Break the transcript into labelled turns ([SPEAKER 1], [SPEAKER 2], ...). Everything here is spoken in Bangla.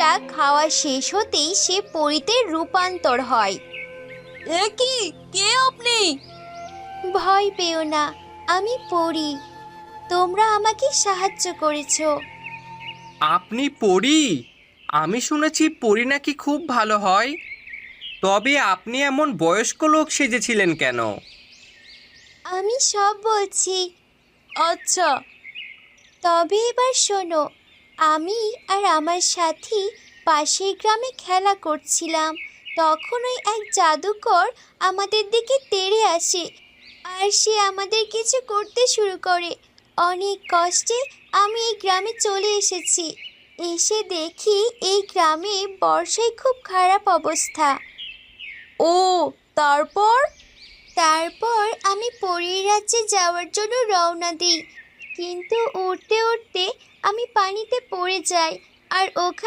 [SPEAKER 1] কলা খাওয়া শেষ হতেই সে পরীতে রূপান্তর হয়।
[SPEAKER 2] এ কি, কে আপনি?
[SPEAKER 1] ভয় পেও না, আমি পরী। তোমরা আমাকে সাহায্য করেছো।
[SPEAKER 3] আপনি পরী? আমি শুনেছি পরী নাকি খুব ভালো হয়। তবে আপনি এমন বয়স্ক লোক সেজেছিলেন কেন?
[SPEAKER 1] আমি সব বলছি।
[SPEAKER 2] আচ্ছা।
[SPEAKER 1] তবে এবার শোনো, আমি আর আমার সাথী পাশের গ্রামে খেলা করছিলাম। তখন ওই এক জাদুকর আমাদের দিকে তেড়ে আসে, আর সে আমাদের কিছু করতে শুরু করে। অনেক কষ্টে আমি এই গ্রামে চলে এসেছি। এসে দেখি এই গ্রামে বর্ষায় খুব খারাপ অবস্থা।
[SPEAKER 2] ও, তারপর?
[SPEAKER 1] তারপর আমি পরীর রাজ্যে যাওয়ার জন্য রওনা দিই, কিন্তু উঠতে উঠতে আমি পানিতে পড়ে যাই, আর ওখানে